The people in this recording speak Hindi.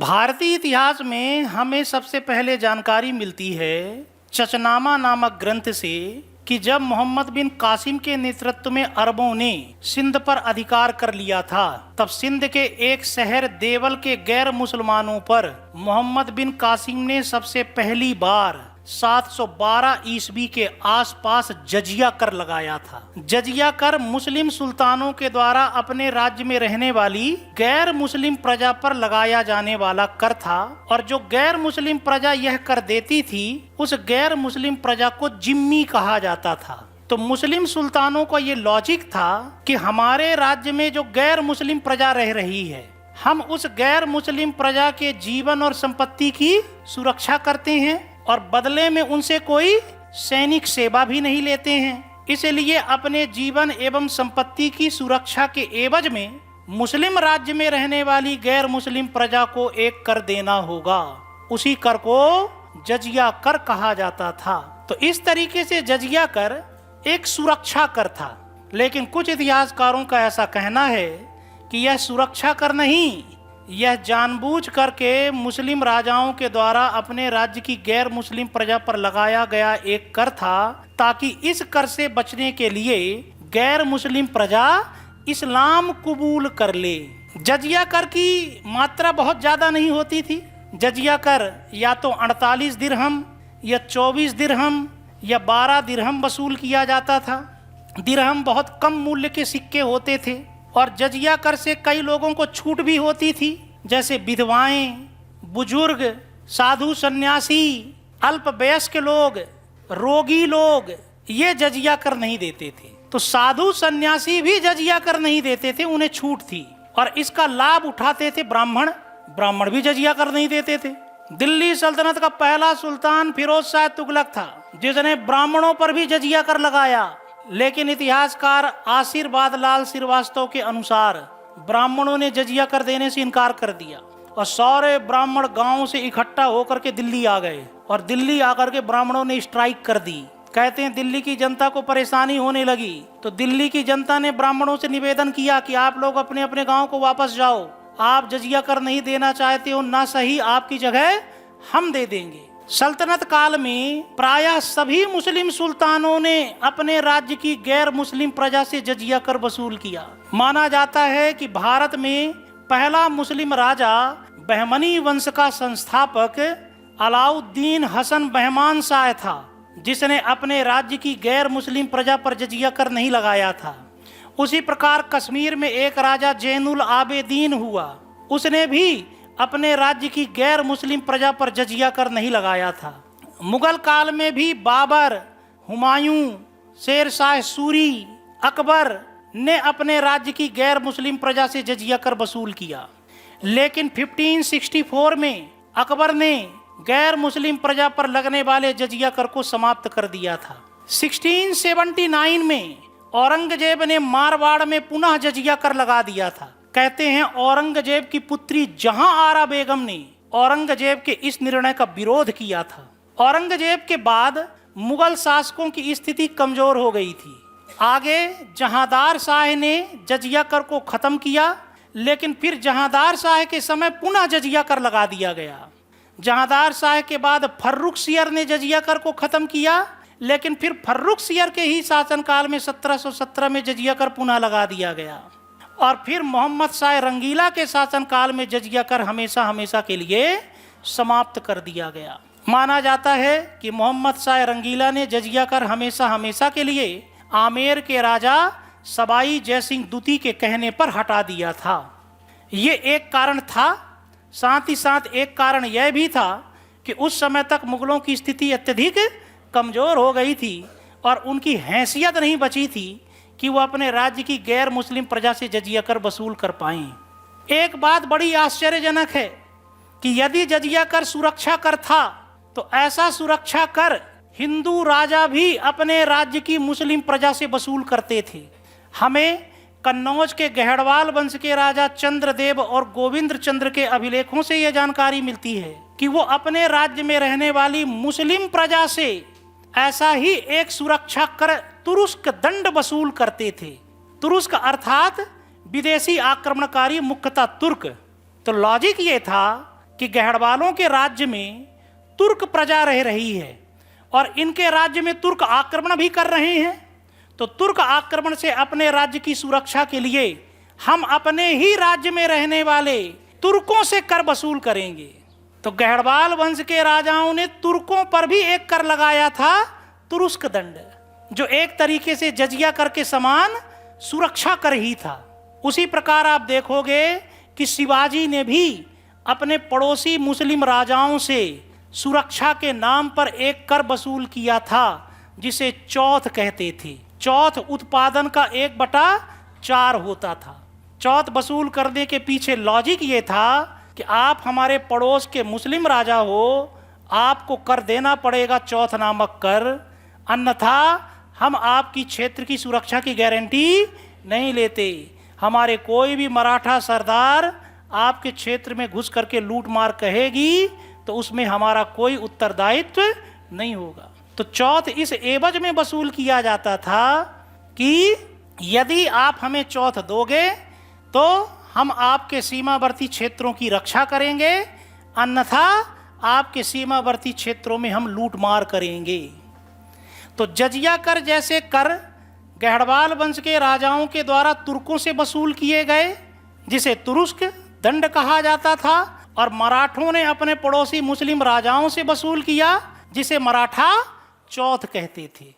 भारतीय इतिहास में हमें सबसे पहले जानकारी मिलती है चचनामा नामक ग्रंथ से कि जब मोहम्मद बिन कासिम के नेतृत्व में अरबों ने सिंध पर अधिकार कर लिया था, तब सिंध के एक शहर देवल के गैर मुसलमानों पर मोहम्मद बिन कासिम ने सबसे पहली बार 712 ईस्वी के आसपास जजिया कर लगाया था। जजिया कर मुस्लिम सुल्तानों के द्वारा अपने राज्य में रहने वाली गैर मुस्लिम प्रजा पर लगाया जाने वाला कर था, और जो गैर मुस्लिम प्रजा यह कर देती थी उस गैर मुस्लिम प्रजा को जिम्मी कहा जाता था। तो मुस्लिम सुल्तानों का ये लॉजिक था कि हमारे राज्य में जो गैर मुस्लिम प्रजा रह रही है, हम उस गैर मुस्लिम प्रजा के जीवन और संपत्ति की सुरक्षा करते हैं और बदले में उनसे कोई सैनिक सेवा भी नहीं लेते हैं। इसलिए अपने जीवन एवं संपत्ति की सुरक्षा के एवज में मुस्लिम राज्य में रहने वाली गैर मुस्लिम प्रजा को एक कर देना होगा। उसी कर को जजिया कर कहा जाता था। तो इस तरीके से जजिया कर एक सुरक्षा कर था, लेकिन कुछ इतिहासकारों का ऐसा कहना है कि यह सुरक्षा कर नहीं, यह जानबूझ करके मुस्लिम राजाओं के द्वारा अपने राज्य की गैर मुस्लिम प्रजा पर लगाया गया एक कर था, ताकि इस कर से बचने के लिए गैर मुस्लिम प्रजा इस्लाम कबूल कर ले। जजिया कर की मात्रा बहुत ज्यादा नहीं होती थी। जजिया कर या तो 48 दिरहम या 24 दिरहम या 12 दिरहम वसूल किया जाता था। दिरहम बहुत कम मूल्य के सिक्के होते थे और जजिया कर से कई लोगों को छूट भी होती थी, जैसे विधवाएं, बुजुर्ग, साधु सन्यासी, अल्पवयस्क लोग, रोगी लोग, ये जजिया कर नहीं देते थे। तो साधु सन्यासी भी जजिया कर नहीं देते थे, उन्हें छूट थी, और इसका लाभ उठाते थे ब्राह्मण। ब्राह्मण भी जजिया कर नहीं देते थे। दिल्ली सल्तनत का पहला सुल्तान फिरोज शाह तुगलक था, जिसने ब्राह्मणों पर भी जजिया कर लगाया, लेकिन इतिहासकार आशीर्वाद लाल श्रीवास्तव के अनुसार ब्राह्मणों ने जजिया कर देने से इनकार कर दिया और सारे ब्राह्मण गांव से इकट्ठा होकर के दिल्ली आ गए और दिल्ली आकर के ब्राह्मणों ने स्ट्राइक कर दी। कहते हैं दिल्ली की जनता को परेशानी होने लगी, तो दिल्ली की जनता ने ब्राह्मणों से निवेदन किया कि आप लोग अपने अपने गाँव को वापस जाओ, आप जजिया कर नहीं देना चाहते हो ना, सही आपकी जगह हम दे देंगे। सल्तनत काल में प्रायः सभी मुस्लिम सुल्तानों ने अपने राज्य की गैर मुस्लिम प्रजा से जजिया कर वसूल किया। माना जाता है कि भारत में पहला मुस्लिम राजा बहमनी वंश का संस्थापक अलाउद्दीन हसन बहमान शाह था, जिसने अपने राज्य की गैर मुस्लिम प्रजा पर जजिया कर नहीं लगाया था। उसी प्रकार कश्मीर में एक राजा जैनुल आबेदीन हुआ, उसने भी अपने राज्य की गैर मुस्लिम प्रजा पर जजिया कर नहीं लगाया था। मुगल काल में भी बाबर, हुमायूं, शेर शाह सूरी, अकबर ने अपने राज्य की गैर मुस्लिम प्रजा से जजिया कर वसूल किया, लेकिन 1564 में अकबर ने गैर मुस्लिम प्रजा पर लगने वाले जजिया कर को समाप्त कर दिया था। 1679 में औरंगजेब ने मारवाड़ में पुनः जजिया कर लगा दिया था। कहते हैं औरंगजेब की पुत्री जहां आरा बेगम ने औरंगजेब के इस निर्णय का विरोध किया था। औरंगजेब के बाद मुगल शासकों की स्थिति कमजोर हो गई थी। आगे जहांदार शाह ने जजिया कर को खत्म किया, लेकिन फिर जहांदार शाह के समय पुनः जजिया कर लगा दिया गया। जहांदार शाह के बाद फर्रुखसियर ने जजिया कर को खत्म किया, लेकिन फिर फर्रुखसियर के ही शासनकाल में 1717 में जजिया कर पुनः लगा दिया गया। और फिर मोहम्मद शाह रंगीला के शासनकाल में जजिया कर हमेशा हमेशा के लिए समाप्त कर दिया गया। माना जाता है कि मोहम्मद शाह रंगीला ने जजिया कर हमेशा हमेशा के लिए आमेर के राजा सबाई जयसिंह द्वितीय के कहने पर हटा दिया था। ये एक कारण था। साथ ही साथ एक कारण यह भी था कि उस समय तक मुगलों की स्थिति अत्यधिक कमजोर हो गई थी और उनकी हैसियत नहीं बची थी कि वो अपने राज्य की गैर मुस्लिम प्रजा से जजिया कर वसूल कर पाएं। एक बात बड़ी आश्चर्यजनक है कि यदि जजिया कर सुरक्षा कर था, तो ऐसा सुरक्षा कर हिंदू राजा भी अपने राज्य की मुस्लिम प्रजा से वसूल करते थे। हमें कन्नौज के गहड़वाल वंश के राजा चंद्रदेव और गोविंद चंद्र के अभिलेखों से यह जानकारी मिलती है कि वो अपने राज्य में रहने वाली मुस्लिम प्रजा से ऐसा ही एक सुरक्षा कर तुरुस्क दंड वसूल करते थे। तुरुस्क अर्थात विदेशी आक्रमणकारी, मुख्यतः तुर्क। तो लॉजिक ये था कि गहड़वालों के राज्य में तुर्क प्रजा रह रही है और इनके राज्य में तुर्क आक्रमण भी कर रहे हैं, तो तुर्क आक्रमण से अपने राज्य की सुरक्षा के लिए हम अपने ही राज्य में रहने वाले तुर्कों से कर वसूल करेंगे। तो गहड़वाल वंश के राजाओं ने तुर्कों पर भी एक कर लगाया था, तुरुस्क दंड, जो एक तरीके से जजिया कर के समान सुरक्षा कर ही था। उसी प्रकार आप देखोगे कि शिवाजी ने भी अपने पड़ोसी मुस्लिम राजाओं से सुरक्षा के नाम पर एक कर वसूल किया था, जिसे चौथ कहते थे। चौथ उत्पादन का 1/4 होता था। चौथ वसूल करने के पीछे लॉजिक ये था कि आप हमारे पड़ोस के मुस्लिम राजा हो, आपको कर देना पड़ेगा चौथ नामक कर, अन्यथा हम आपकी क्षेत्र की सुरक्षा की गारंटी नहीं लेते। हमारे कोई भी मराठा सरदार आपके क्षेत्र में घुस करके लूट मार कहेगी तो उसमें हमारा कोई उत्तरदायित्व नहीं होगा। तो चौथ इस एवज में वसूल किया जाता था कि यदि आप हमें चौथ दोगे तो हम आपके सीमावर्ती क्षेत्रों की रक्षा करेंगे, अन्यथा आपके सीमावर्ती क्षेत्रों में हम लूटमार करेंगे। तो जजिया कर जैसे कर गहड़वाल वंश के राजाओं के द्वारा तुर्कों से वसूल किए गए, जिसे तुरुस्क दंड कहा जाता था, और मराठों ने अपने पड़ोसी मुस्लिम राजाओं से वसूल किया, जिसे मराठा चौथ कहते थे।